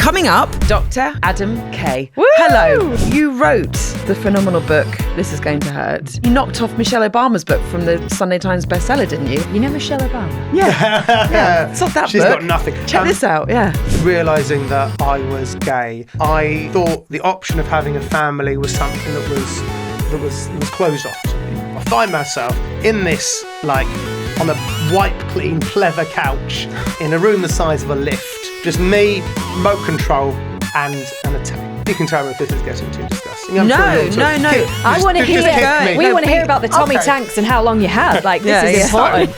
Coming up, Dr. Adam Kay. Woo! Hello. You wrote the phenomenal book, This Is Going to Hurt. You knocked off Michelle Obama's book from the Sunday Times bestseller, didn't you? You know Michelle Obama? Yeah. It's not that She's book. got nothing. Check this out, yeah. Realising that I was gay, I thought the option of having a family was something that was closed off to me. I find myself in this, like, on a wipe clean, pleather couch in a room the size of a lift. Just me, remote control, and a tape. You can tell me if this is getting too disgusting. I'm No. I want to hear. We want to hear about the Tommy tanks and how long you had. Like, this is important.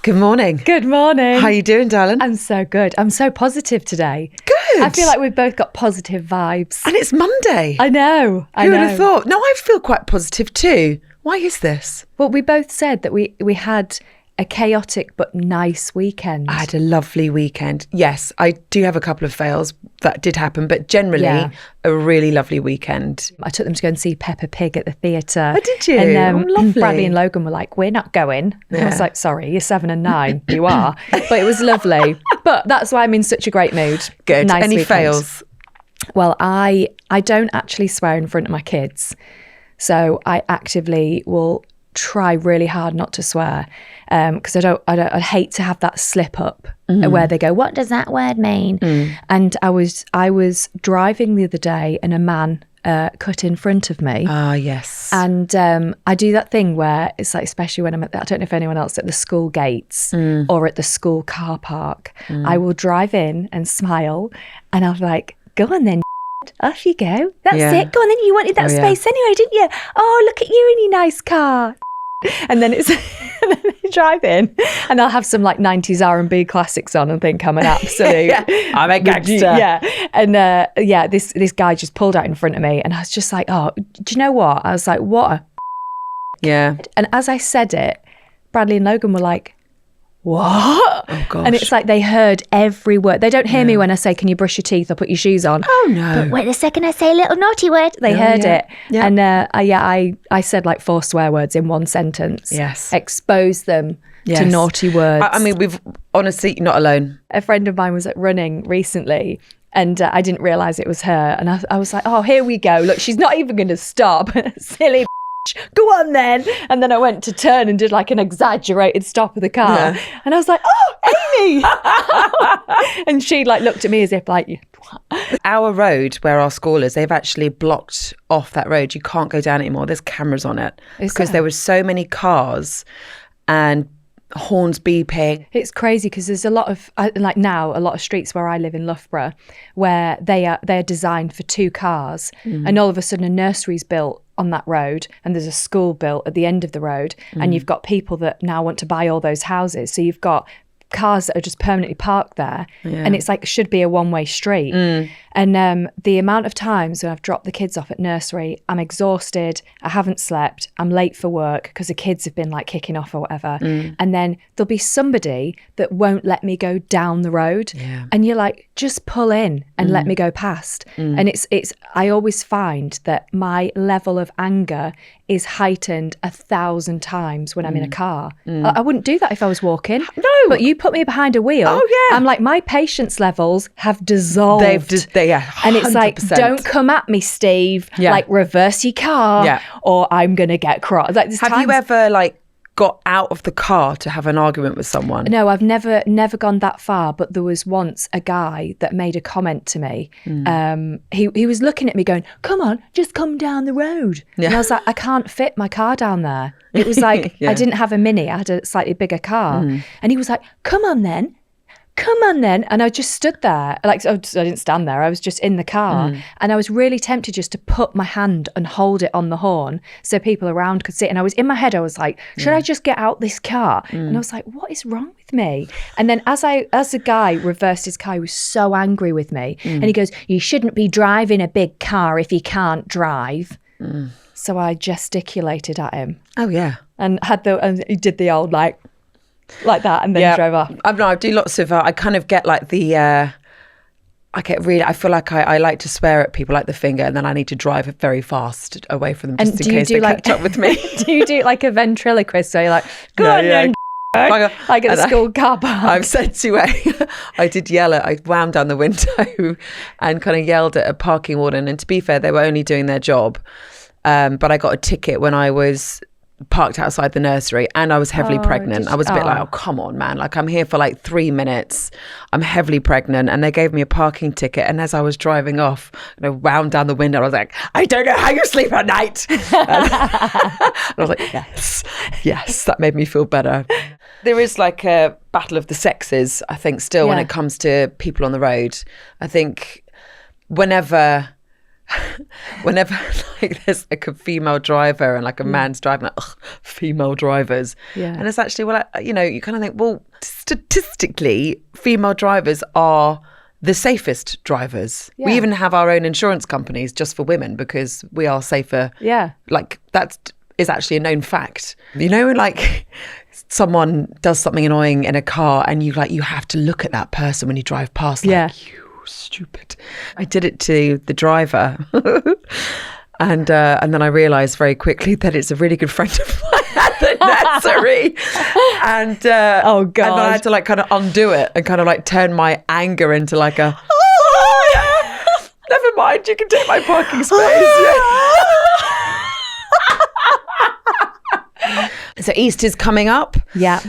Good morning. Good morning. How you doing, darling? I'm so good. I'm so positive today. Good. I feel like we've both got positive vibes. And it's Monday. I know. Who would have thought? No, I feel quite positive too. Why is this? Well, we both said that we had a chaotic but nice weekend. I had a lovely weekend. Yes, I do have a couple of fails that did happen, but generally a really lovely weekend. I took them to go and see Peppa Pig at the theatre. Oh, did you? And lovely. Bradley and Logan were like, we're not going. I was like, sorry, you're 7 and 9. You are. But it was lovely. But that's why I'm in such a great mood. Good. Nice Any weekend. fails? Well, I don't actually swear in front of my kids. So I actively will try really hard not to swear because I'd hate to have that slip up where they go, what does that word mean? And I was driving the other day and a man cut in front of me. Ah, yes. And I do that thing where it's like, especially when I don't know if anyone else at the school gates or at the school car park, I will drive in and smile and I'll be like, go on then. Off you go. That's it. Go on then. You wanted that space anyway, didn't you? Oh, look at you in your nice car. And then and then I drive in and I'll have some like 90s R&B classics on and think I'm an absolute I'm a gangster. Yeah. And this guy just pulled out in front of me and I was just like, oh, do you know what? I was like, what a Yeah. And as I said it, Bradley and Logan were like, what? Oh, gosh. And it's like they heard every word. They don't hear me when I say, can you brush your teeth or put your shoes on? Oh, no. But wait a second, I say a little naughty word. They heard it. Yeah. And I said like 4 swear words in one sentence. Yes. Expose them to naughty words. I mean, we've honestly not alone. A friend of mine was at running recently and I didn't realise it was her. And I was like, oh, here we go. Look, she's not even going to stop. Silly go on then. And then I went to turn and did like an exaggerated stop of the car. And I was like, oh, Amy. And she like looked at me as if like, Our road where our school is, they've actually blocked off that road. You can't go down anymore. There's cameras on it because there were so many cars and horns beeping. It's crazy because there's a lot of like now a lot of streets where I live in Loughborough where they're designed for 2 cars and all of a sudden a nursery's built on that road and there's a school built at the end of the road and you've got people that now want to buy all those houses, so you've got cars that are just permanently parked there and it's like should be a one-way street. And the amount of times when I've dropped the kids off at nursery, I'm exhausted, I haven't slept, I'm late for work because the kids have been like kicking off or whatever, and then there'll be somebody that won't let me go down the road and you're like, just pull in and let me go past. And it's I always find that my level of anger is heightened 1,000 times when I'm in a car. I wouldn't do that if I was walking. No. But you put me behind a wheel. Oh, yeah. I'm like, my patience levels have dissolved. And it's like, 100%. don't come at me, Steve. Yeah. Like, reverse your car. Yeah. Or I'm going to get cross. Like, Have you ever like got out of the car to have an argument with someone? No, I've never gone that far. But there was once a guy that made a comment to me. He was looking at me going, come on, just come down the road. And I was like, I can't fit my car down there. It was like, I didn't have a Mini. I had a slightly bigger car. And he was like, come on then. And I just stood there. Like, I didn't stand there. I was just in the car. And I was really tempted just to put my hand and hold it on the horn so people around could see it. And I was in my head, I was like, should I just get out this car? And I was like, what is wrong with me? And then as the guy reversed his car, he was so angry with me. And he goes, you shouldn't be driving a big car if you can't drive. So I gesticulated at him. Oh, yeah. And he did the old like that and then drove off. I do lots of, I kind of get like the I feel like I like to swear at people like the finger, and then I need to drive very fast away from them just in case they catch up with me. Do you do like a ventriloquist where you're like, go on then, like at the school car park? I've said to I wound down the window and kind of yelled at a parking warden, and to be fair, they were only doing their job. But I got a ticket when I was parked outside the nursery, and I was heavily pregnant. I was a bit like, oh, come on, man. Like, I'm here for like 3 minutes. I'm heavily pregnant. And they gave me a parking ticket. And as I was driving off, wound down the window, I was like, I don't know how you sleep at night. And I was like, yes, that made me feel better. There is like a battle of the sexes, I think, still when it comes to people on the road. I think whenever like there's like a female driver and like a man's driving, like, female drivers. Yeah. And it's actually, you kind of think, well, statistically, female drivers are the safest drivers. Yeah. We even have our own insurance companies just for women because we are safer. Yeah. Like that is actually a known fact. Like someone does something annoying in a car and you have to look at that person when you drive past, like, you stupid. I did it to the driver. And then I realised very quickly that it's a really good friend of mine at the nursery. And oh god! And then I had to like kind of undo it and kind of like turn my anger into like a never mind, you can take my parking space. So Easter's coming up. Yeah.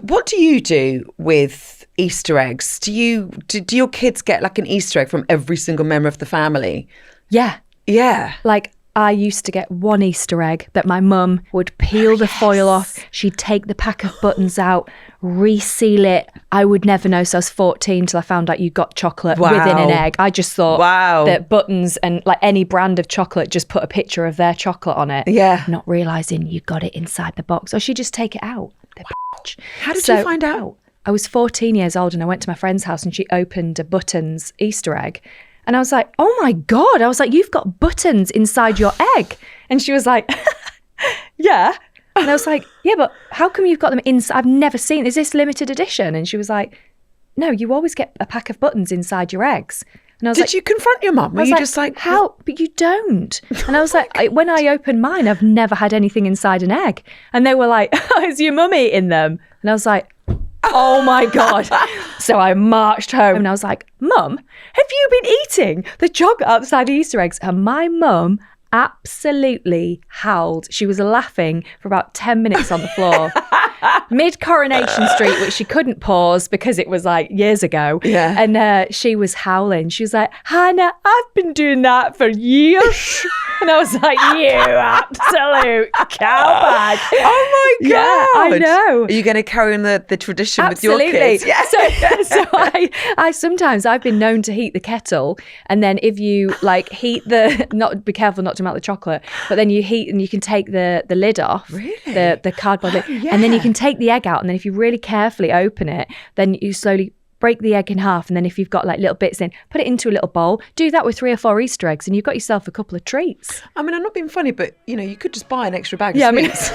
What do you do with Easter eggs? Do your kids get like an Easter egg from every single member of the family? Yeah. Yeah. Like I used to get one Easter egg that my mum would peel the foil off. She'd take the pack of buttons out, reseal it. I would never know. So I was 14 till I found out you got chocolate within an egg. I just thought that buttons and like any brand of chocolate, just put a picture of their chocolate on it. Yeah. Not realising you got it inside the box. Or she'd just take it out. How did you find out? I was 14 years old and I went to my friend's house and she opened a buttons Easter egg. And I was like, oh my God. I was like, you've got buttons inside your egg. And she was like, yeah. And I was like, yeah, but how come you've got them inside? I've never seen, is this limited edition? And she was like, no, you always get a pack of buttons inside your eggs. And I was Did you confront your mum? Were you just like, how? But you don't. And I was like, when I opened mine, I've never had anything inside an egg. And they were like, oh, is your mum eating them? And I was like, oh my God. So I marched home and I was like, Mum, have you been eating the chocolate outside the Easter eggs? And my mum absolutely howled. She was laughing for about 10 minutes on the floor. Mid Coronation Street, which she couldn't pause because it was like years ago. Yeah. And she was howling. She was like, Hannah, I've been doing that for years. And I was like, you absolute cowbag. Oh my God. Yeah, I know. Are you going to carry on the tradition Absolutely. with your kids? Yeah. So I sometimes I've been known to heat the kettle, and then if you like heat be careful not to melt the chocolate, but then you heat and you can take the lid off. Really? The cardboard lid. Yeah. And then you can take the egg out, and then if you really carefully open it, then you slowly break the egg in half, and then if you've got like little bits in, put it into a little bowl. Do that with 3 or 4 Easter eggs and you've got yourself a couple of treats. I mean, I'm not being funny, but you could just buy an extra bag of sweets.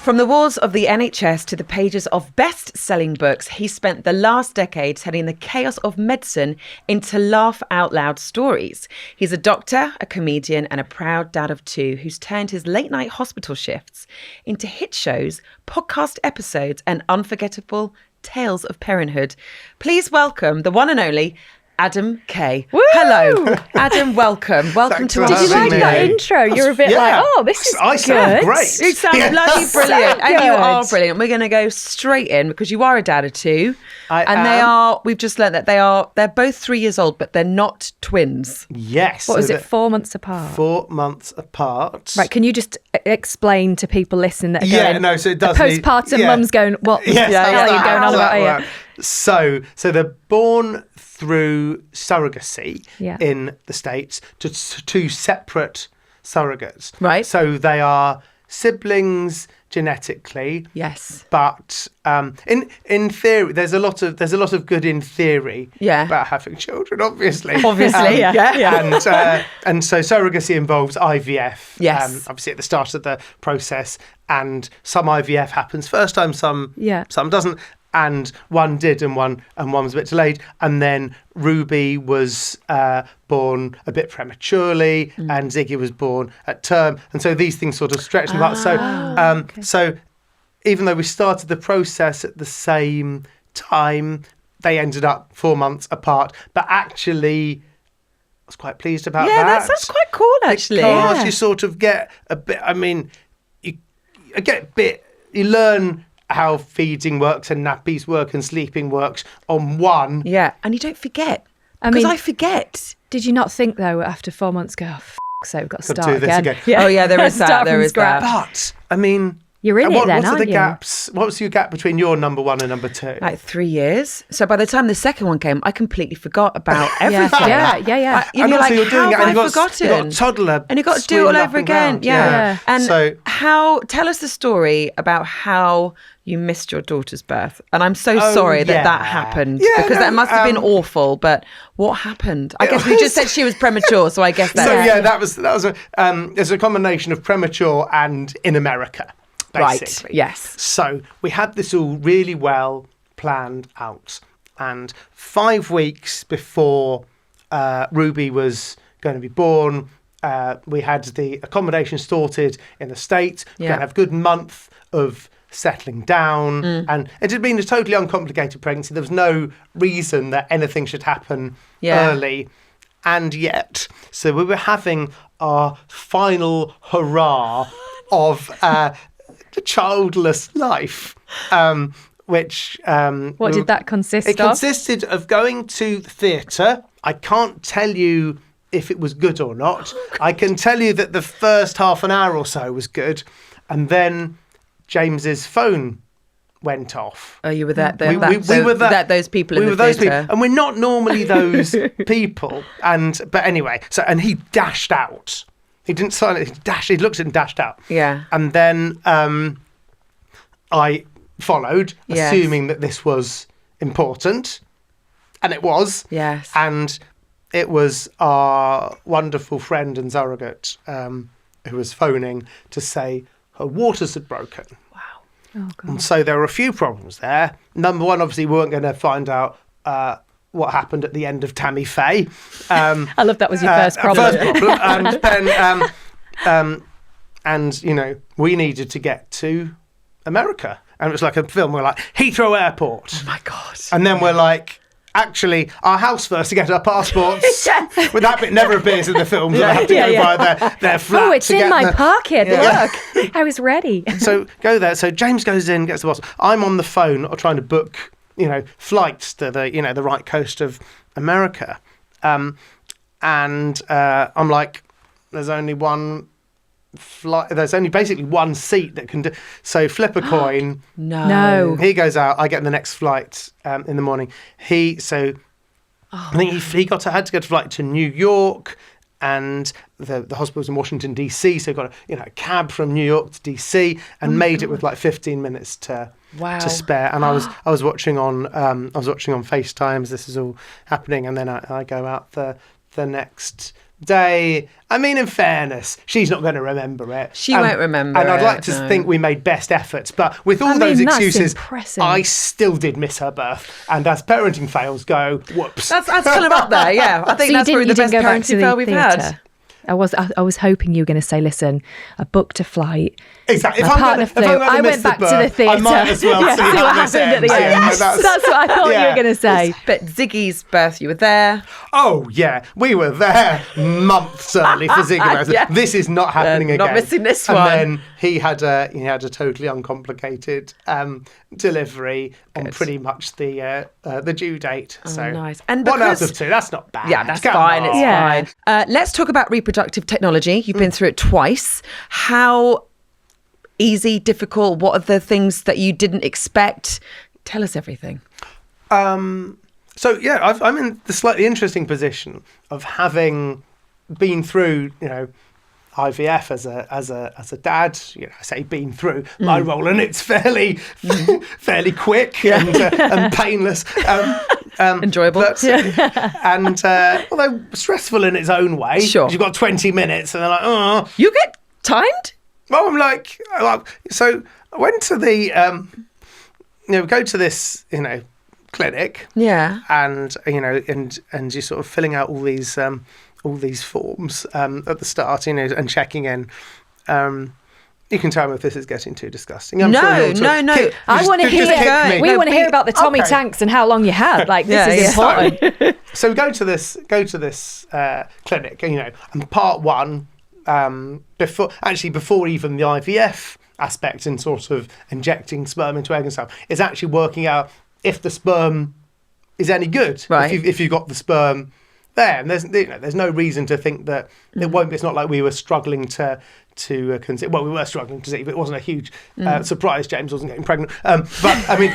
From the walls of the NHS to the pages of best-selling books, he spent the last decade turning the chaos of medicine into laugh-out-loud stories. He's a doctor, a comedian, and a proud dad of 2 who's turned his late-night hospital shifts into hit shows, podcast episodes, and unforgettable tales of parenthood. Please welcome the one and only Adam Kay. Woo! Hello, Adam. Welcome to our. Did you like that intro? You're a bit like, oh, this is I sound great. You sound bloody brilliant, and you are brilliant. We're going to go straight in because you are a dad of 2, they are. We've just learned that they're both 3 years old, but they're not twins. Yes. What was it? 4 months apart. 4 months apart. Right. Can you just explain to people listening that are going? Yeah. No. So it does. Postpartum mum's going. What? Yes, the hell are you going on about here? So they're born through surrogacy in the States to 2 separate surrogates. Right. So they are siblings genetically. Yes. But in theory, there's a lot of good in theory about having children, obviously. Obviously, And so surrogacy involves IVF. Yes. Obviously at the start of the process, and some IVF happens first time, some doesn't. and one did, and one was a bit delayed. And then Ruby was born a bit prematurely, and Ziggy was born at term, and so these things sort of stretched them apart. So even though we started the process at the same time, they ended up 4 months apart. But actually, I was quite pleased about that. Yeah, that's quite cool, actually. Because you sort of get a bit, you learn how feeding works and nappies work and sleeping works on one. Yeah, and you don't forget. Because I forget. Did you not think, though, after 4 months, so we've got to start do this again. Yeah. Oh, yeah, there is that. There is that. But, I mean... You're in it then, what are the aren't you? gaps? What was your gap between your number one and number two? Like 3 years. So by the time the second one came, I completely forgot about everything. Yeah. And also you're doing it, and you've got a toddler, and you've got to do it all over again. Around. Yeah. And so, tell us the story about how you missed your daughter's birth. And I'm so sorry that happened, because that must have been awful. But what happened? I guess we just said she was premature, so I guess that. So that was there's a combination of premature and in America. Basically. Right, yes. So we had this all really well planned out. And 5 weeks before Ruby was going to be born, we had the accommodation sorted in the States. We're going to have a good month of settling down. And it had been a totally uncomplicated pregnancy. There was no reason that anything should happen early. And yet, so we were having our final hurrah of... a childless life, which... what did that consist of? It consisted of going to the theatre. I can't tell you if it was good or not. I can tell you that the first half an hour or so was good, and then James's phone went off. Oh, you were that? We were those people in the theatre. And we're not normally those people. But anyway, and he dashed out. He didn't sign it. He looked at it and dashed out. Yeah. And then I followed, assuming that this was important. And it was. Yes. And it was our wonderful friend and surrogate who was phoning to say her waters had broken. Wow. Oh, God. And so there were a few problems there. Number one, obviously, we weren't going to find out what happened at the end of Tammy Faye. I love that was your first problem. And then, we needed to get to America. And it was like a film. We're like, Heathrow Airport. Oh, my God. And then we're like, actually, our house first to get our passports. Well, that bit never appears in the film. So I have to go by their flat. Oh, it's in my pocket. Look, I was ready. So go there. So James goes in, gets the passport. I'm on the phone trying to book flights to the right coast of America. And I'm like, there's only one flight. There's only basically one seat that can do. So flip a coin. No. He goes out. I get the next flight in the morning. I think he had to go to flight to New York, and the hospital's in Washington DC. So he got a cab from New York to DC and made it with like 15 minutes to spare. And I was watching on FaceTime as this is all happening, and then I go out the next day. I mean, in fairness, she's not going to remember it. She won't remember and I'd like to think we made best efforts, but with all those excuses, I still did miss her birth. And as parenting fails go, whoops. That's kind of up there, yeah. I think that's probably the best parenting fail we've had. I was hoping you were going to say, listen, I booked a flight. Exactly. My partner flew. I went back to the theatre. I might as well see what happened at the end. Yes, that's what I thought you were going to say. But Ziggy's birth, you were there. Oh, yeah. We were there months early for Ziggy's birth. This is not happening again. Not missing this one. And then he had a totally uncomplicated delivery on pretty much the due date. Oh, so nice. And 1 out of 2, that's not bad. Yeah, that's fine. It's fine. Let's talk about reproductive technology. You've been through it twice. How easy, difficult? What are the things that you didn't expect? Tell us everything. So yeah, I'm in the slightly interesting position of having been through, IVF as a dad. I say been through my role, and it's fairly quick and painless, enjoyable, and although stressful in its own way. Sure, you've got 20 minutes, and they're like, oh, you get timed. Well, I'm like, so I went to the go to this, clinic. Yeah. And and you're sort of filling out all these forms at the start, and checking in. You can tell me if this is getting too disgusting. No. I want to hear. We want to hear about the Tommy tanks and how long you had. Like, this is important. So we go to this clinic, and part one, before even the IVF aspect and sort of injecting sperm into egg and stuff, is actually working out if the sperm is any good. Right. If you've got the sperm there, and there's no reason to think that it won't. It's not like we were struggling to conceive. Well, we were struggling to conceive. It wasn't a huge surprise. James wasn't getting pregnant. But I mean,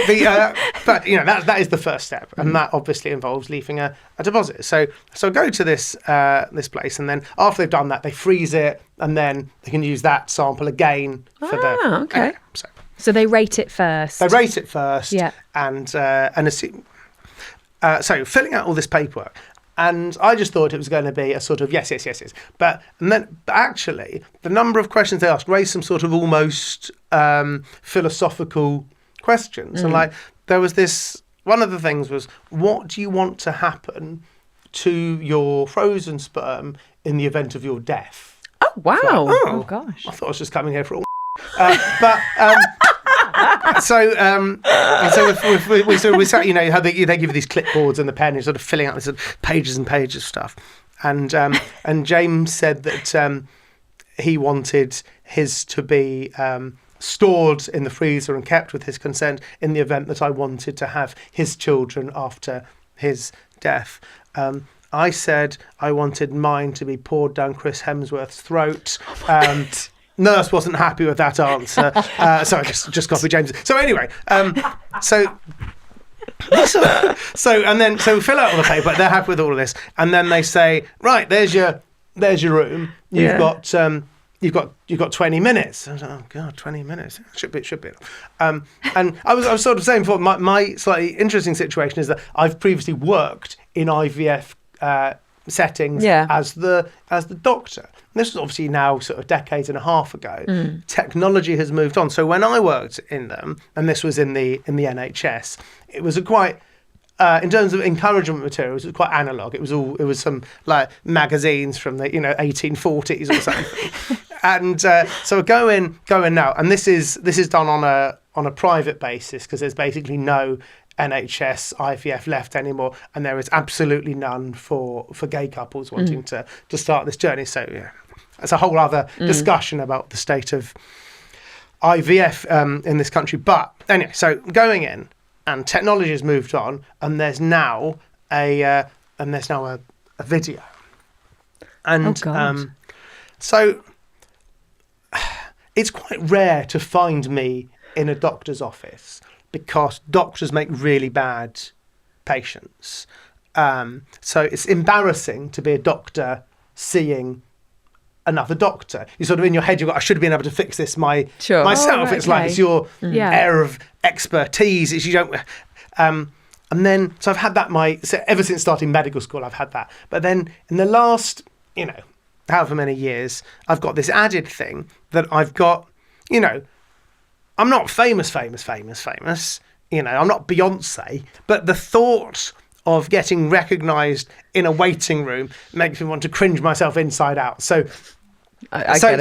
that is the first step, and that obviously involves leaving a deposit. So go to this place, and then after they've done that, they freeze it, and then they can use that sample again for the. Okay. So they rate it first. Yeah. And assume. So filling out all this paperwork. And I just thought it was going to be a sort of yes. But actually, the number of questions they asked raised some sort of almost philosophical questions. And like, there was this, one of the things was, what do you want to happen to your frozen sperm in the event of your death? Oh, wow. Oh gosh. I thought I was just coming here for all. So we sat, how they give you these clipboards and the pen, and sort of filling out this sort of pages and pages of stuff. And James said that he wanted his to be stored in the freezer and kept with his consent in the event that I wanted to have his children after his death. I said I wanted mine to be poured down Chris Hemsworth's throat. Nurse wasn't happy with that answer, so I just copied James. So anyway, so we fill out all the paper. They're happy with all of this, and then they say, right, there's your room. You've got 20 minutes. I was like, oh God, 20 minutes should be enough. And I was sort of saying before, my slightly interesting situation is that I've previously worked in IVF settings as the doctor. And this was obviously now sort of decades and a half ago. Technology has moved on. So when I worked in them, and this was in the NHS, it was a quite in terms of encouragement materials, it was quite analog. It was some like magazines from the 1840s or something. And so go in now, and this is done on a private basis because there's basically no NHS IVF left anymore, and there is absolutely none for gay couples wanting to start this journey. So yeah, it's a whole other discussion about the state of IVF in this country. But anyway, so going in, and technology has moved on, and there's now a video, and so it's quite rare to find me in a doctor's office, because doctors make really bad patients. So it's embarrassing to be a doctor seeing another doctor. You sort of in your head, I should have been able to fix this myself. Right, it's like it's your air of expertise. It's you don't. And then so I've had that ever since starting medical school. I've had that. But then in the last however many years, I've got this added thing that I've got. I'm not famous. I'm not Beyonce, but the thought of getting recognised in a waiting room makes me want to cringe myself inside out. So I sort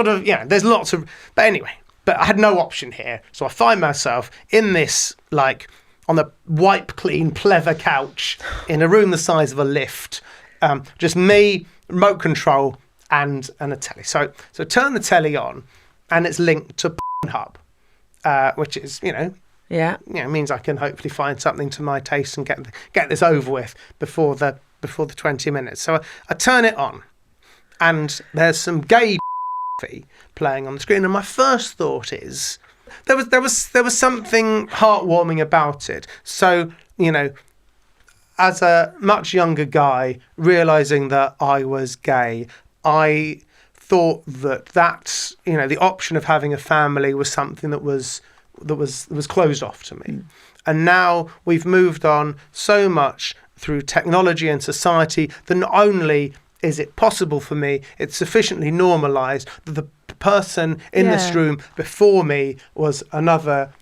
of, there's lots of, but anyway, I had no option here. So I find myself in this, like, on a wipe clean, pleather couch in a room the size of a lift, just me, remote control, and a telly. So turn the telly on, and it's linked to Hub. Which is, means I can hopefully find something to my taste and get this over with before the 20 minutes. So I turn it on, and there's some gay playing on the screen, and my first thought is there was something heartwarming about it. So as a much younger guy, realising that I was gay, I thought that the option of having a family was something that was closed off to me. And now we've moved on so much through technology and society that not only is it possible for me, it's sufficiently normalised that the person in this room before me was another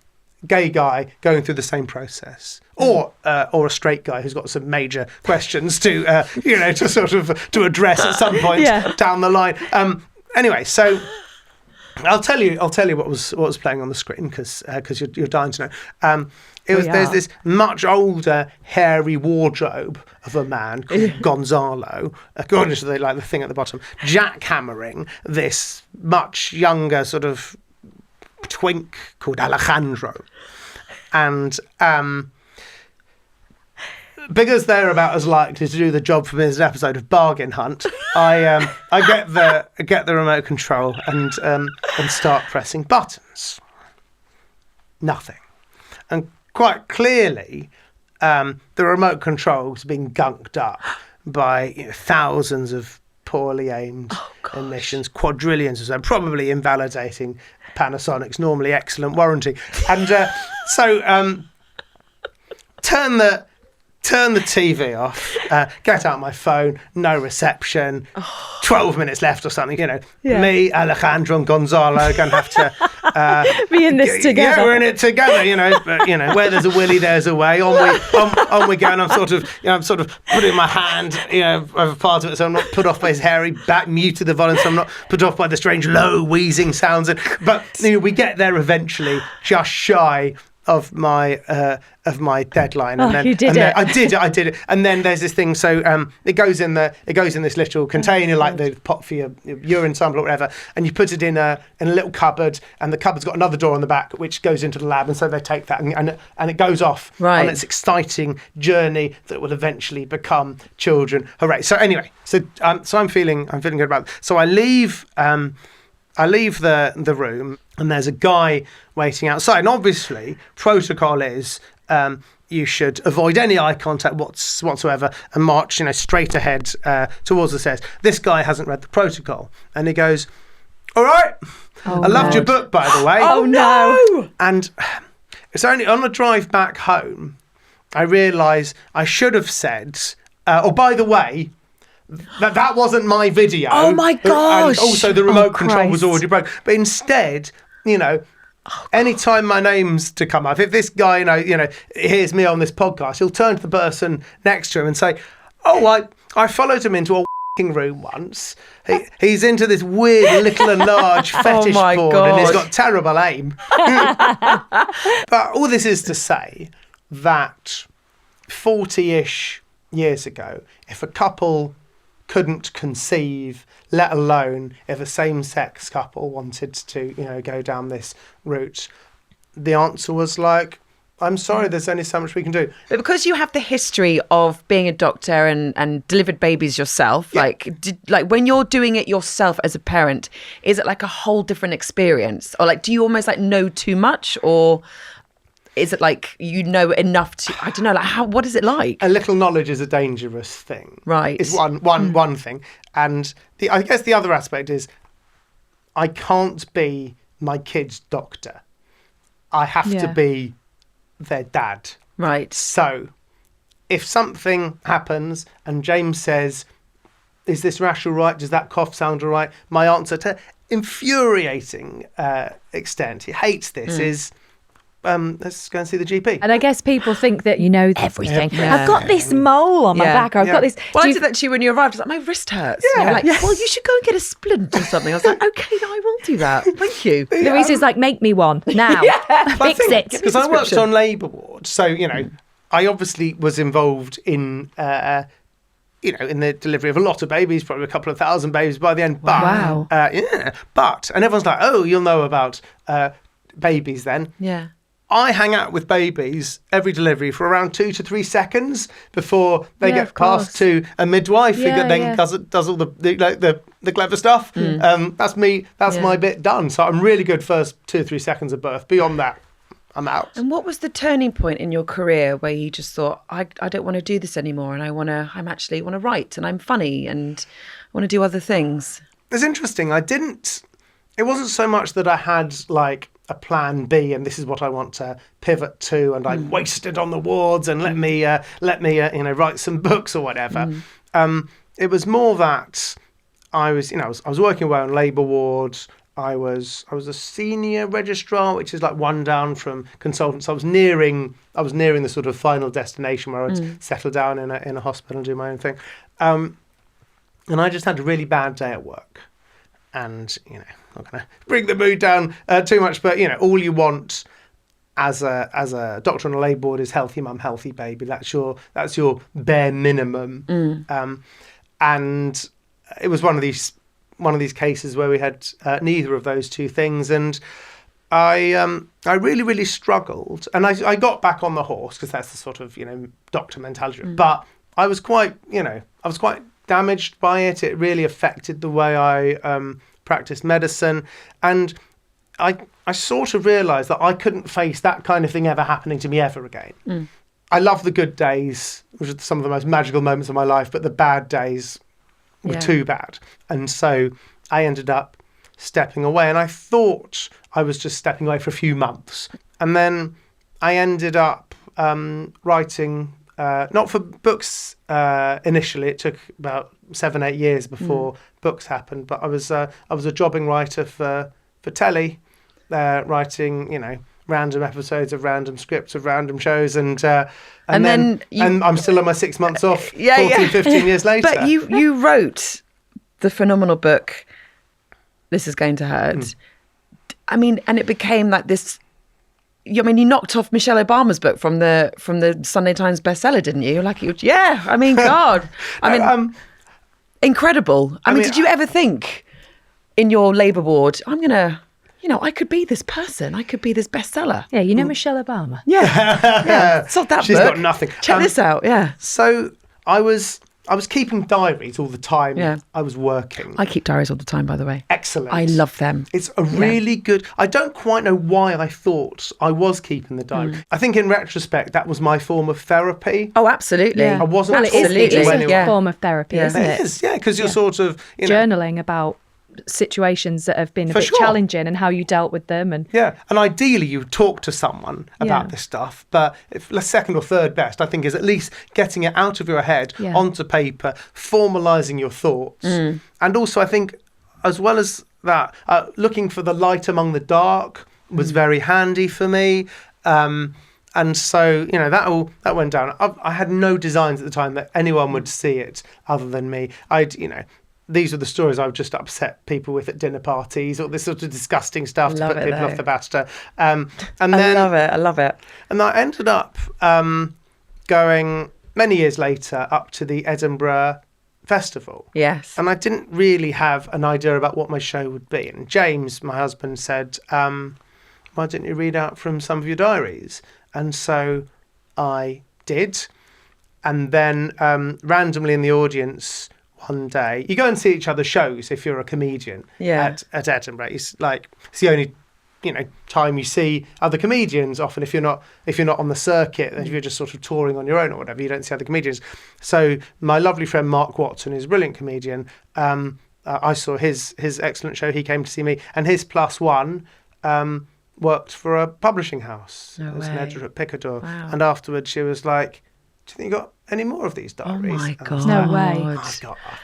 gay guy going through the same process, or a straight guy who's got some major questions to to sort of to address at some point down the line. Anyway, so I'll tell you what was playing on the screen because you're dying to know. There's this much older, hairy wardrobe of a man called Gonzalo, according to the thing at the bottom, jackhammering this much younger sort of twink called Alejandro, and because they're about as likely to do the job for me as an episode of Bargain Hunt, I get the remote control and start pressing buttons. Nothing, and quite clearly, the remote control is being gunked up by thousands of poorly aimed emissions, quadrillions of them, probably invalidating Panasonic's normally excellent warranty. And so turn the TV off, get out my phone, no reception, 12 minutes left or something, me, Alejandro and Gonzalo are going to have to... be in this together. Yeah, we're in it together, but, where there's a willy, there's a way. On we go, and I'm sort of putting my hand, over part of it, so I'm not put off by his hairy back, muted the volume, so I'm not put off by the strange low wheezing sounds. But we get there eventually, just shy of my deadline, and then you did it. I did it, and then there's this thing. So it goes in this little container, like the pot for your urine sample or whatever, and you put it in a little cupboard, and the cupboard's got another door on the back which goes into the lab, and so they take that and it goes off on its exciting journey that will eventually become children. Hooray! So anyway, so I'm feeling good about it. So I leave the room, and there's a guy waiting outside. And obviously, protocol is you should avoid any eye contact whatsoever and march, straight ahead towards the stairs. This guy hasn't read the protocol, and he goes, "All right, I loved your book, by the way." Oh no! And it's only on the drive back home I realise I should have said, "Oh, by the way, that wasn't my video." Oh my gosh! And also the remote control was already broke. But instead, anytime my name's to come up, if this guy, hears me on this podcast, he'll turn to the person next to him and say, "Oh, I followed him into a room once. He's into this weird little and large fetish porn, and he's got terrible aim." But all this is to say that 40-ish years ago, if a couple couldn't conceive, let alone if a same-sex couple wanted to, go down this route, the answer was I'm sorry, there's only so much we can do. But because you have the history of being a doctor and delivered babies yourself, when you're doing it yourself as a parent, is it like a whole different experience? Or do you almost know too much, or is it enough to, I don't know, what is it like? A little knowledge is a dangerous thing. Right. Is one thing. And I guess the other aspect is I can't be my kid's doctor. I have to be their dad. Right. So if something happens and James says, "Is this rash all right? Does that cough sound all right?" My answer to infuriating extent, he hates this, is, let's go and see the GP. And I guess people think that everything. Yeah. I've got this mole on my back, or I've got this. Well, I did that to you when you arrived. I was like, "My wrist hurts." Yeah. And you're like, "Well, you should go and get a splint or something." I was like, "Okay, I will do that. Thank you." Louise is like, "Make me one now. Fix it." Because I worked on labour ward, so I obviously was involved in in the delivery of a lot of babies, probably a couple of thousand babies by the end. But, wow. And everyone's like, "Oh, you'll know about babies then." Yeah. I hang out with babies every delivery for around 2 to 3 seconds before they get passed to a midwife who then does all the clever stuff. That's me. That's my bit done. So I'm really good first 2 or 3 seconds of birth. Beyond that, I'm out. And what was the turning point in your career where you just thought, I don't want to do this anymore, and I actually want to write, and I'm funny, and I want to do other things? It's interesting. It wasn't so much that I had a plan B and this is what I want to pivot to, and I wasted on the wards and let me write some books or whatever. It was more that I was working away on labour wards. I was a senior registrar, which is like one down from consultant. So I was nearing the sort of final destination where I'd settle down in a hospital and do my own thing. And I just had a really bad day at work. And, not going to bring the mood down too much, but, all you want as a doctor on a labour board is healthy mum, healthy baby. That's your bare minimum. And it was one of these cases where we had neither of those two things, and I really, really struggled. And I got back on the horse because that's the sort of doctor mentality. But I was quite damaged by it. It really affected the way I practiced medicine, and I sort of realised that I couldn't face that kind of thing ever happening to me ever again. I love the good days, which are some of the most magical moments of my life, but the bad days were too bad. And so I ended up stepping away, and I thought I was just stepping away for a few months. And then I ended up writing, not for books initially. It took about 7-8 years before books happened, but I was a jobbing writer for telly, writing, random episodes of random scripts of random shows, and then I'm still on my 6 months off 15 years later. But you wrote the phenomenal book, This Is Going to Hurt. I mean, and it became like this. You knocked off Michelle Obama's book from the Sunday Times bestseller, didn't you? God. Incredible. Did you ever think in your labour ward, I'm gonna, I could be this person. I could be this bestseller. Yeah, Michelle Obama. Yeah. It's not that She's book. got nothing. Check this out. Yeah. So I was keeping diaries all the time. Yeah. I was working. I keep diaries all the time, by the way. Excellent. I love them. It's a really good. I don't quite know why I thought I was keeping the diary. I think in retrospect that was my form of therapy. Oh, absolutely. I wasn't. Well, it is anyone. a form of therapy, isn't it? It is, because you're sort of journaling about situations that have been a bit challenging and how you dealt with them, and ideally you talk to someone about this stuff, but if second or third best I think is at least getting it out of your head onto paper, formalizing your thoughts. And also I think as well as that, looking for the light among the dark was very handy for me. And so that went down. I had no designs at the time that anyone would see it other than me. These are the stories I would just upset people with at dinner parties, or this sort of disgusting stuff to put people off the BAFTA. I love it. And I ended up going many years later up to the Edinburgh Festival. Yes. And I didn't really have an idea about what my show would be. And James, my husband, said, why didn't you read out from some of your diaries? And so I did. And then randomly in the audience one day, you go and see each other's shows if you're a comedian at Edinburgh. It's the only time you see other comedians. Often if you're not on the circuit, if you're just sort of touring on your own or whatever, you don't see other comedians. So my lovely friend Mark Watson is a brilliant comedian. I saw his excellent show. He came to see me, and his plus one worked for a publishing house. It was an editor at Picador. Wow. And afterwards she was like, do you think you got any more of these diaries? Oh my God. No way.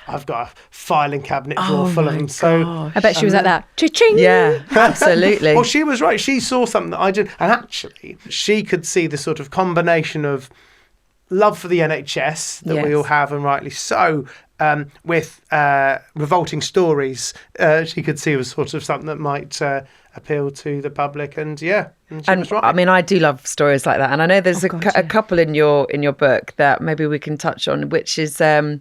I've got a filing cabinet drawer full of them. So I bet she was like that. Cha-ching! Yeah, absolutely. Well, she was right. She saw something that I did. And actually, she could see the sort of combination of love for the NHS that we all have, and rightly so, with revolting stories. She could see was sort of something that might appeal to the public. And she was right. I do love stories like that, and I know there's a couple in your book that maybe we can touch on, which is something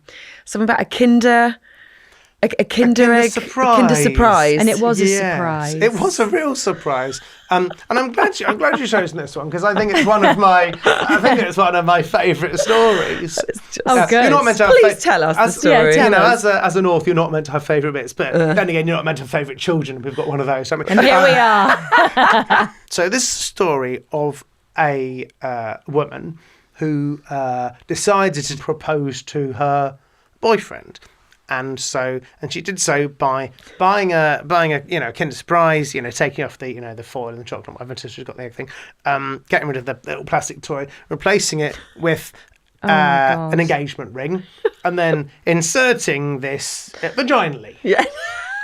about a Kinder surprise, and it was a surprise. It was a real surprise, and I'm glad you chosen this one, because I think it's one of my favourite stories. Good. You're not meant to Please tell us the story. As an author, you're not meant to have favourite bits, but then again, you're not meant to have favourite children. We've got one of those. And here we are. So this is a story of a woman who decided to propose to her boyfriend. And she did so by buying a Kinder Surprise, taking off the foil and the chocolate, whatever, until she's got the egg thing, getting rid of the little plastic toy, replacing it with an engagement ring, and then inserting this vaginally. Yeah.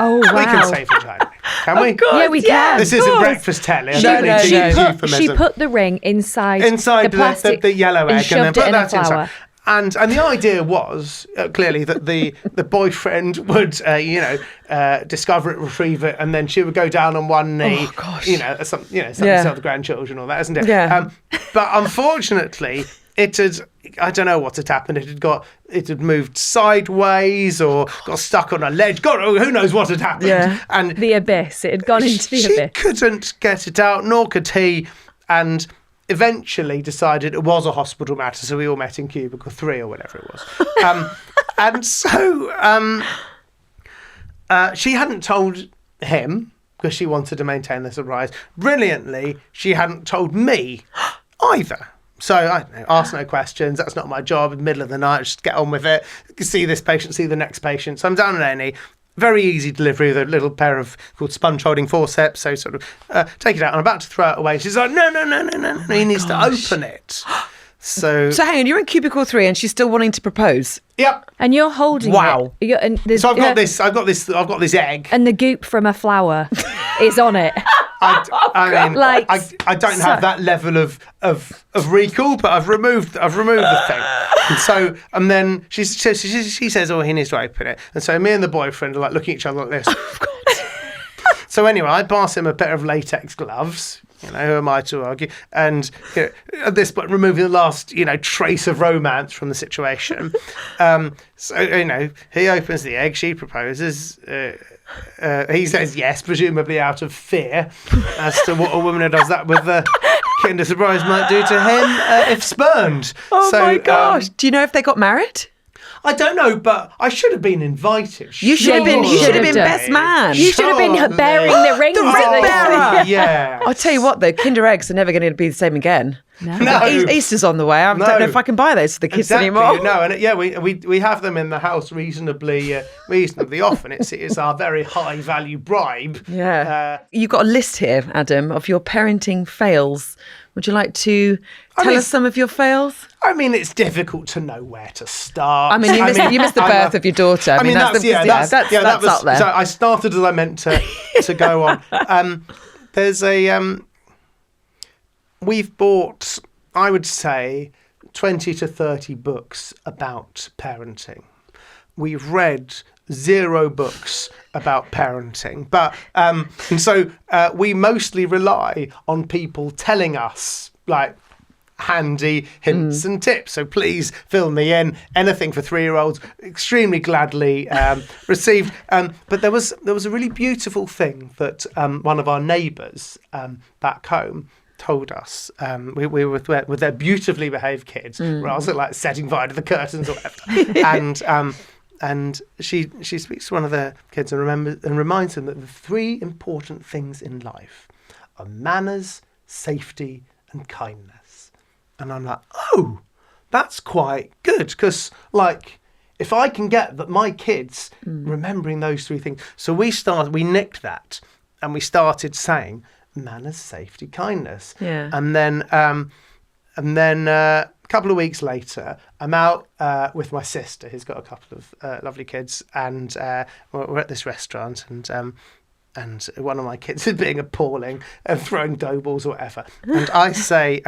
Oh, wow. We can say vagina, can we? God, Yeah, we can. This isn't breakfast telly. I don't need to use euphemism. She put the ring inside the plastic the yellow egg and then shoved it put in a that flower. inside. And the idea was clearly that the boyfriend would discover it, retrieve it, and then she would go down on one knee. Oh gosh. Something sell the grandchildren, all that, isn't it? Yeah. But unfortunately, it had. I don't know what had happened. It had moved sideways or got stuck on a ledge. God, who knows what had happened? Yeah. And The abyss. It had gone into the she abyss. couldn't get it out, nor could he. And eventually decided it was a hospital matter, so we all met in cubicle 3 or whatever it was. And so she hadn't told him because she wanted to maintain the surprise. Brilliantly, she hadn't told me either. So I don't know, ask no questions. That's not my job. In the middle of the night, just get on with it. See this patient, see the next patient. So I'm down at A&E. Very easy delivery with a little pair of called sponge holding forceps. So sort of take it out. I'm about to throw it away. She's like, no. He needs to open it. So hang on, you're in cubicle 3 and she's still wanting to propose. Yep. And you're holding Wow. it. So I've got this egg. And the goop from a flower is on it. I mean, Like, I don't have that level of recall, but I've removed the thing. And then she says, oh, he needs to open it. And so me and the boyfriend are like looking at each other like this. So anyway, I pass him a pair of latex gloves. Who am I to argue? And at this point, removing the last, trace of romance from the situation. So he opens the egg. She proposes. He says yes, presumably out of fear, as to what a woman who does that with the Kinder Surprise might do to him if spurned. Oh my gosh! Do you know if they got married? I don't know, but I should have been invited. You should have been. You should have been best man. You should have been bearing the rings. The ring bearer. Yeah. I'll tell you what, though, Kinder eggs are never going to be the same again. No. Easter's on the way. I don't know if I can buy those for the kids anymore. No, and we have them in the house reasonably often. It's our very high value bribe. Yeah. You've got a list here, Adam, of your parenting fails. Would you like to tell us some of your fails? I mean, it's difficult to know where to start. I mean, you missed the birth of your daughter. I mean, that's up there. So I started as I meant to go on. There's we've bought, I would say, 20 to 30 books about parenting. We've read 0 books about parenting, but and so we mostly rely on people telling us like handy hints and tips. So please fill me in. Anything for 3-year-olds, extremely gladly received. But there was a really beautiful thing that one of our neighbours back home told us. We were with their beautifully behaved kids, rather like setting fire to the curtains or whatever. And she speaks to one of the kids and reminds them that the 3 important things in life are manners, safety, and kindness. And I'm like, oh, that's quite good, because like if I can get that my kids remembering those 3 things. So we nicked that and we started saying manners, safety, kindness. Yeah. And then a couple of weeks later, I'm out with my sister, who's got a couple of lovely kids, and we're at this restaurant, and one of my kids is being appalling and throwing dough balls or whatever. And I say,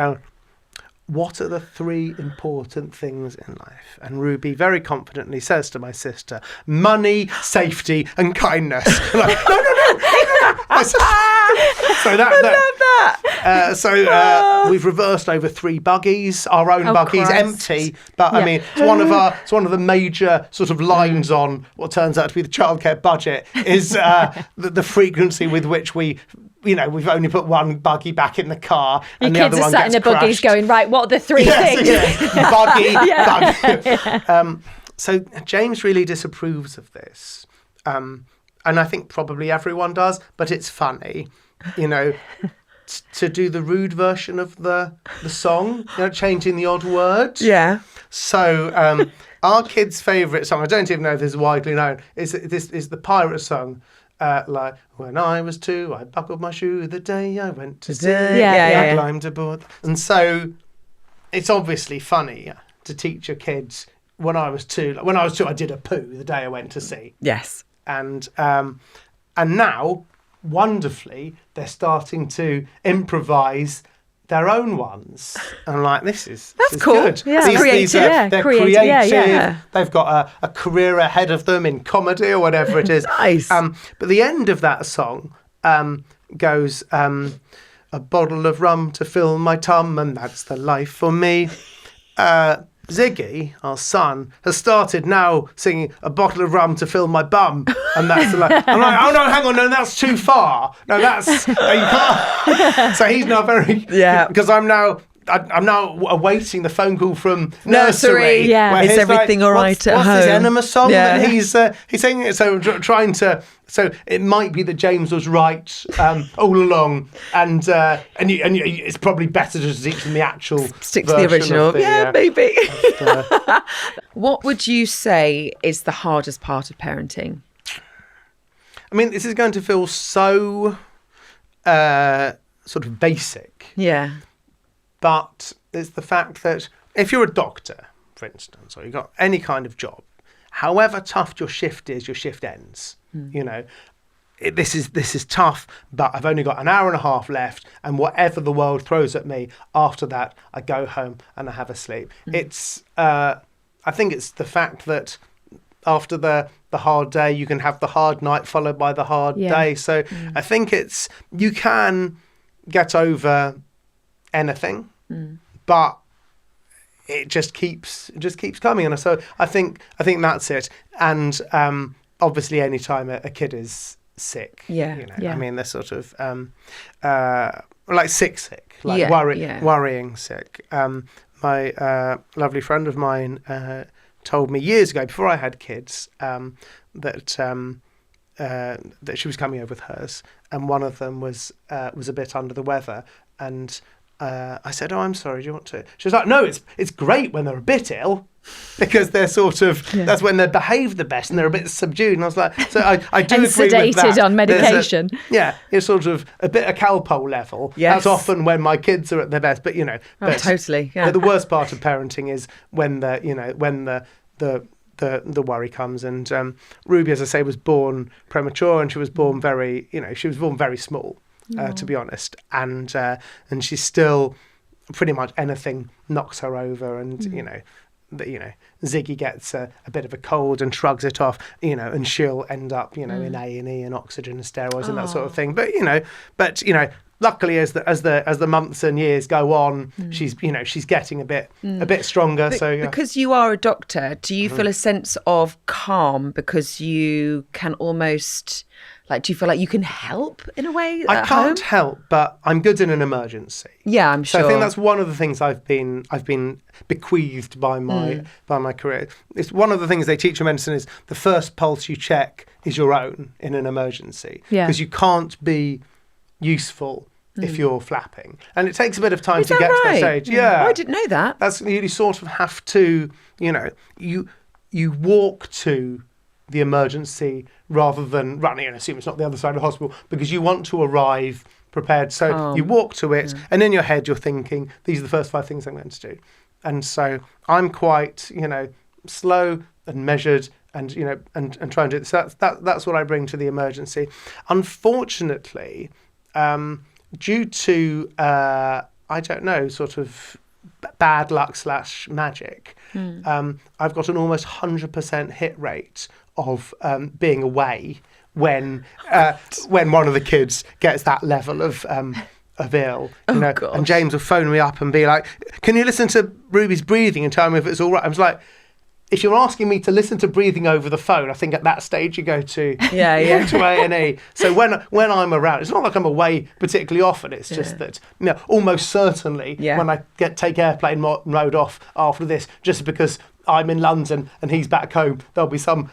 what are the 3 important things in life? And Ruby very confidently says to my sister, money, safety, and kindness. I'm like, no. So we've reversed over 3 buggies, our own buggies, Christ. empty. But I mean, it's one of the major sort of lines on what turns out to be the childcare budget is the frequency with which we've only put 1 buggy back in the car, and Your the kids other are one sat in gets the buggies crashed. going, right, what are the 3 things? Buggy. So James really disapproves of this. And I think probably everyone does, but it's funny, to do the rude version of the song, changing the odd word. Yeah. So our kids' favourite song, I don't even know if this is widely known, is the pirate song. Like, when I was 2, I buckled my shoe the day I went to sea. I climbed aboard. And so it's obviously funny to teach your kids when I was 2. Like, when I was 2, I did a poo the day I went to sea. Yes. And And now, wonderfully, they're starting to improvise their own ones. And I'm like, this is cool. Good. Yeah. They're creative. Yeah. They've got a career ahead of them in comedy or whatever it is. Nice. But the end of that song goes, a bottle of rum to fill my tum, and that's the life for me. Ziggy, our son, has started now singing a bottle of rum to fill my bum, and that's like, I'm like, oh no, hang on, no, that's too far. No, that's you can't. So he's now because I'm now awaiting the phone call from nursery. Yeah, is everything all right at home? What's his enema song? Yeah. And he's saying it. So trying to. So it might be that James was right all along, and it's probably better to teach them the actual stick to the original. Maybe. But, what would you say is the hardest part of parenting? I mean, this is going to feel so sort of basic. Yeah. But it's the fact that if you're a doctor, for instance, or you've got any kind of job, however tough your shift is, your shift ends. You know, this is tough, but I've only got an hour and a half left, and whatever the world throws at me, after that, I go home and I have a sleep. It's, I think it's the fact that after the hard day, you can have the hard night followed by the hard day. So I think you can get over anything, but it just keeps coming. And so I think that's it. And obviously, any time a kid is sick, I mean, they're sort of like sick, like worrying sick. My lovely friend of mine told me years ago, before I had kids, that she was coming over with hers, and one of them was a bit under the weather, and I said, "Oh, I'm sorry. Do you want to?" She was like, "No, it's great when they're a bit ill, because they're sort of that's when they behave the best and they're a bit subdued." And I was like, "So I do and agree sedated with that." on medication. It's sort of a bit of Calpol level. Yes. That's often when my kids are at their best. But totally. Yeah. But the worst part of parenting is when the worry comes. And Ruby, as I say, was born premature, and she was born very small. To be honest, and she still pretty much anything knocks her over, and Ziggy gets a bit of a cold and shrugs it off, and she'll end up in A&E and oxygen and steroids and that sort of thing. But luckily as the months and years go on, she's getting a bit stronger. Because you are a doctor, do you feel a sense of calm because you can almost? Like, do you feel like you can help in a way? I can't help, but I'm good in an emergency. Yeah, I'm sure. So I think that's one of the things I've been bequeathed by my career. It's one of the things they teach in medicine is the first pulse you check is your own in an emergency. Yeah. Because you can't be useful if you're flapping, and it takes a bit of time to get to that stage. Yeah, I didn't know that. That's you sort of have to, you walk to the emergency rather than running and assume it's not the other side of the hospital, because you want to arrive prepared. So you walk to it, and in your head you're thinking, these are the first 5 things I'm going to do. And so I'm quite, slow and measured, and and try and do this. So that's what I bring to the emergency. Unfortunately, due to I don't know, sort of bad luck / magic, I've got an almost 100% hit rate of being away when one of the kids gets that level of ill. And James will phone me up and be like, "Can you listen to Ruby's breathing and tell me if it's all right?" I was like, if you're asking me to listen to breathing over the phone, I think at that stage you go to to A&E. So when I'm around, it's not like I'm away particularly often. It's just that almost certainly when I take airplane mode off after this, just because I'm in London and he's back home, there'll be some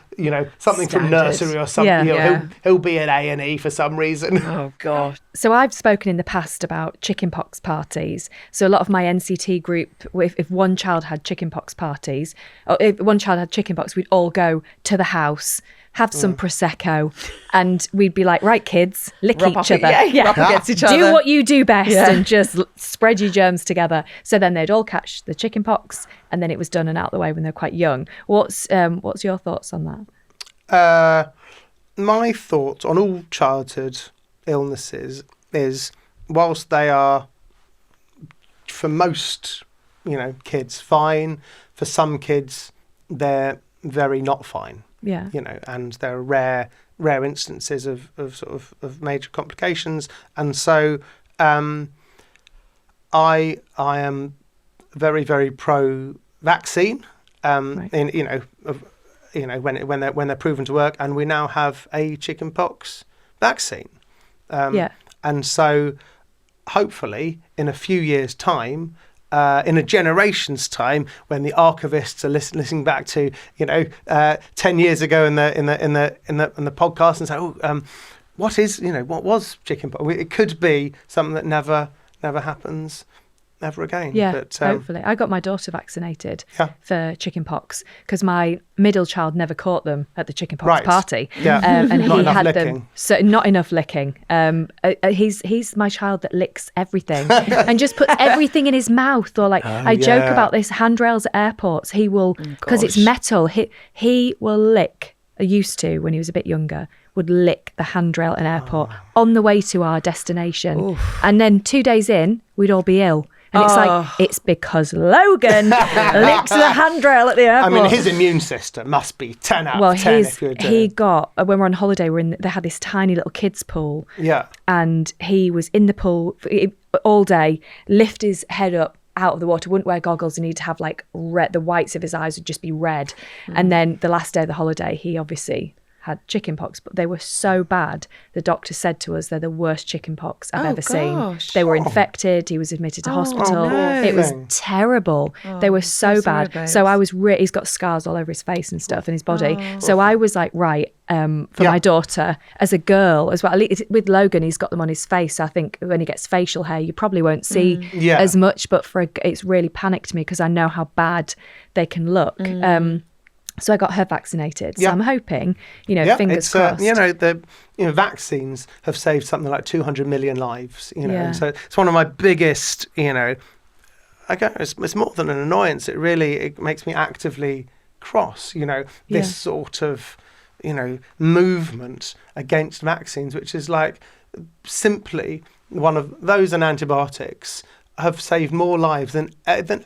something from nursery or something. He'll be at A&E for some reason. Oh gosh. So I've spoken in the past about chickenpox parties. So a lot of my NCT group, if one child had chickenpox parties, or if one child had chickenpox, we'd all go to the house, have some Prosecco, and we'd be like, "Right, kids, lick each other. Rub against each other. Do what you do best and just spread your germs together." So then they'd all catch the chickenpox, and then it was done and out the way when they're quite young. What's your thoughts on that? my thoughts on all childhood illnesses is, whilst they are, for most, kids, fine, for some kids, they're very not fine. Yeah. And there are rare instances of major complications. And so I am very, very pro-vaccine. Right. When they're proven to work, and we now have a chickenpox vaccine. And so hopefully in a few years' time, in a generation's time, when the archivists are listening back to 10 years ago in the podcast and say, what was chickenpox? It could be something that never happens ever again. Yeah, but, hopefully. I got my daughter vaccinated for chickenpox because my middle child never caught them at the chickenpox party. Yeah. And not he enough had licking. them. So not enough licking. He's my child that licks everything and just puts everything in his mouth. Or I joke about this, handrails at airports. He will, because it's metal, he will lick, used to when he was a bit younger, would lick the handrail at an airport on the way to our destination. Oof. And then 2 days in, we'd all be ill. And it's it's because Logan licks the handrail at the airport. I mean, his immune system must be 10 out of 10 if you're doing. He got, when we were on holiday, they had this tiny little kids pool. Yeah. And he was in the pool all day, lift his head up out of the water, wouldn't wear goggles, and he'd have the whites of his eyes would just be red. And then the last day of the holiday, he obviously had chickenpox, but they were so bad. The doctor said to us, they're the worst chickenpox I've ever seen. They were infected. He was admitted to hospital. No. It was terrible. They were so bad. Babes. So I was he's got scars all over his face and stuff and his body. So I was like, right, for my daughter, as a girl as well. With Logan, he's got them on his face. I think when he gets facial hair, you probably won't see as much, but it's really panicked me because I know how bad they can look. So I got her vaccinated. So I'm hoping, fingers crossed. Vaccines have saved something like 200 million lives. And so it's one of my biggest. It's more than an annoyance. It makes me actively cross. This sort of movement against vaccines, which is simply one of those, and antibiotics have saved more lives than anything.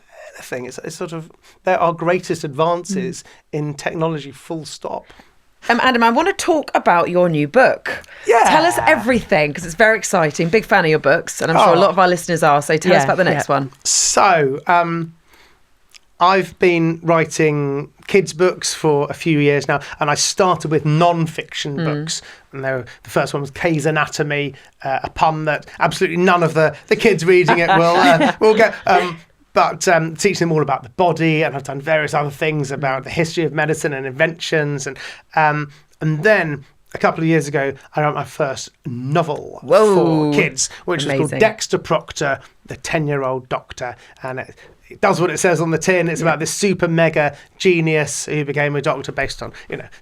It's sort of, there are greatest advances in technology, full stop. Adam, I want to talk about your new book. Yeah. Tell us everything, because it's very exciting. Big fan of your books, and I'm sure a lot of our listeners are. So tell us about the next one. So, I've been writing kids' books for a few years now, and I started with non-fiction books. And the first one was Kay's Anatomy, a pun that absolutely none of the kids reading it will get. But teaching them all about the body, and I've done various other things about the history of medicine and inventions. And then a couple of years ago, I wrote my first novel for kids, which is called Dexter Proctor, the 10-Year-Old Doctor. And it does what it says on the tin. It's about this super mega genius who became a doctor based on,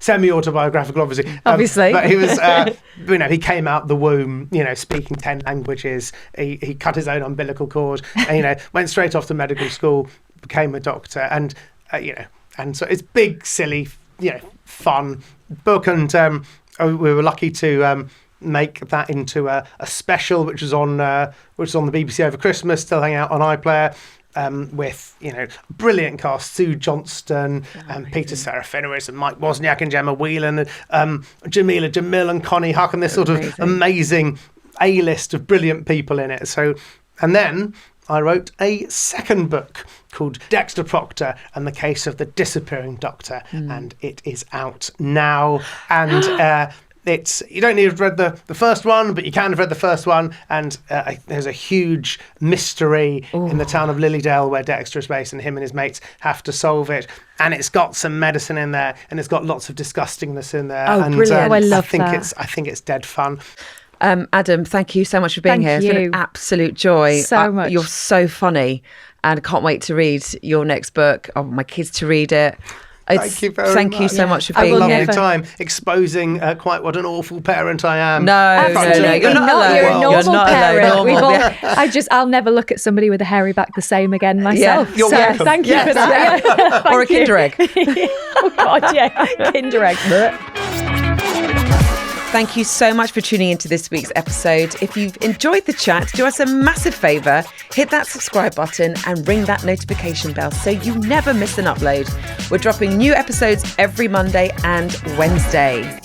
semi-autobiographical, obviously. But he was, he came out the womb, speaking 10 languages. He cut his own umbilical cord, and, went straight off to medical school, became a doctor. And, and so it's big, silly, fun book. And we were lucky to make that into a special, which was on the BBC over Christmas, still hanging out on iPlayer. With brilliant cast, Sue Johnston and Peter Serafinowicz and Mike Wozniak and Gemma Whelan and Jamila Jamil and Connie Huck, and this sort of amazing A-list of brilliant people in it. So, and then I wrote a second book called Dexter Proctor and the Case of the Disappearing Doctor, and it is out now. And you don't need to have read the first one, but you can have read the first one. And there's a huge mystery in the town of Lilydale where Dexter is based, and him and his mates have to solve it. And it's got some medicine in there, and it's got lots of disgustingness in there. Oh, and, brilliant! I love that. I think it's dead fun. Adam, thank you so much for being here. It's been an absolute joy. So much. You're so funny, and I can't wait to read your next book. I want my kids to read it. Thank you very much. Thank you so much for being here. here. Lovely time exposing quite what an awful parent I am. No, absolutely you're not alone. You're a normal parent. I'll never look at somebody with a hairy back the same again myself. Yeah, you're welcome. Thank you for that. Or a Kinder Egg. Oh God, yeah, Kinder Egg. Thank you so much for tuning into this week's episode. If you've enjoyed the chat, do us a massive favour, hit that subscribe button and ring that notification bell so you never miss an upload. We're dropping new episodes every Monday and Wednesday.